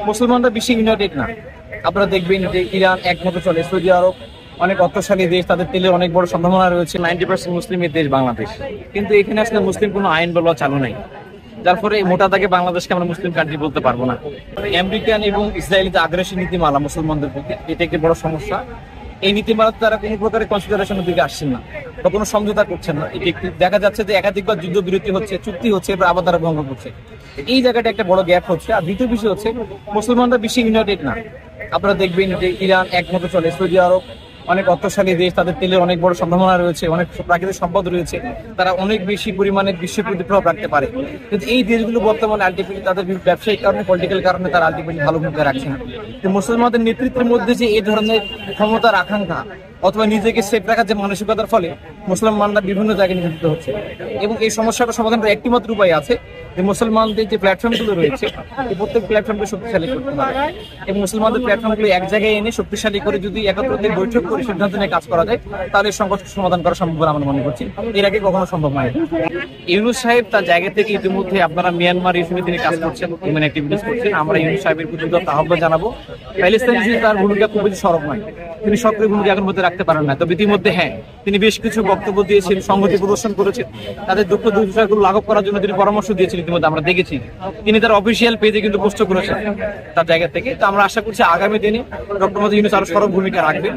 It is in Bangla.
মুসলমানরা বেশি ইউনাইটেড না। আপনারা দেখবেন যে ইরান একমতো চলে, সৌদি আরব অনেক অর্থশালী দেশ, তাদের তেলের অনেক বড় সম্ভাবনা রয়েছে। 90% মুসলিমের দেশ বাংলাদেশ, কিন্তু এখানে আসলে মুসলিম কোনো আইন বলা চালু নাই, যার ফলে মোটা দাগে বাংলাদেশকে আমরা মুসলিম কান্ট্রি বলতে পারবো না। আমেরিকান এবং ইসরায়েলি যে আগ্রাসী নীতিমালা মুসলমানদের প্রতি, এটা একটি বড় সমস্যা। এই নীতিমালা তারা কোনো প্রকারের কনসিডারেশনের দিকে আসছেন না বা কোনো সমঝোতা করছেন না। এটি একটি দেখা যাচ্ছে যে একাধিকবার যুদ্ধবিরতি হচ্ছে, চুক্তি হচ্ছে, এবার আবার তারা ভঙ্গ করছে। এই জায়গাটা একটা বড় গ্যাপ হচ্ছে। আর দ্বিতীয় বিষয় হচ্ছে মুসলমানরা বেশি ইউনাইটেড না। আপনারা দেখবেন যে ইরান একমতো চলে, সৌদি আরব অনেক অর্থশালী দেশ, তাদের তেলের অনেক বড় সম্ভাবনা রয়েছে, অনেক প্রাকৃতিক সম্পদ রয়েছে, তারা অনেক বেশি পরিমাণে বিশ্বের প্রতি প্রভাব রাখতে পারে। কিন্তু এই দেশগুলো বর্তমানে আলটিমেটলি তাদের ব্যবসায়িক কারণে, পলিটিক্যাল কারণে তারা আলটিমেটলি ভালো ভূমিকা রাখছে না। মুসলমানদের নেতৃত্বের মধ্যে যে এই ধরনের ক্ষমতার আকাঙ্ক্ষা অথবা নিজেকে সেফ রাখার যে মানসিকতার ফলে মুসলমানরা বিভিন্ন জায়গায় নিয়োজিত হচ্ছে। এবং এই সমস্যাটা সমাধানের একটি মাত্র উপায় আছে, যে মুসলমানদের যে প্ল্যাটফর্মগুলো রয়েছে এই প্রত্যেক প্ল্যাটফর্মকে শক্তিশালী করতে হবে এবং মুসলমানদের প্ল্যাটফর্মগুলো এক জায়গায় এনে শক্তিশালী করে যদি একত্রে বৈঠক করে সিদ্ধান্ত নিয়ে কাজ করা যায়, তাহলে সংকট সমাধান করা সম্ভব বলে আমরা মনে করছি। এর আগে কখনো সম্ভব নয়। ইউনূস সাহেব তার জায়গা থেকে ইতিমধ্যে, আপনারা মিয়ানমার ইস্যুতে তিনি কাজ করছেন, হিউম্যান অ্যাক্টিভিটিস করছেন, আমরা ইউনূস সাহেবের প্রতি আহ্বান জানাবো। প্যালেস্টাইন ইস্যুতে তার ভূমিকা খুব বেশি সরব নয়, তিনি সক্রিয় ভূমিকা এখন মধ্যে রাখতে পারেন না। তবে ইতিমধ্যে হ্যাঁ, তিনি বেশ কিছু বক্তব্য দিয়েছেন, সংহতি প্রদর্শন করেছেন, তাদের দুঃখ দুর্দশাগুলো লাঘব করার জন্য তিনি পরামর্শ দিয়েছেন। ইতিমধ্যে আমরা দেখেছি তিনি তার অফিসিয়াল পেজে কিন্তু পোস্ট করেছেন তার জায়গা থেকে। তো আমরা আশা করছি আগামী দিনে ডক্টর মোহাম্মদ ইউনূস আরো সরব ভূমিকা রাখবেন।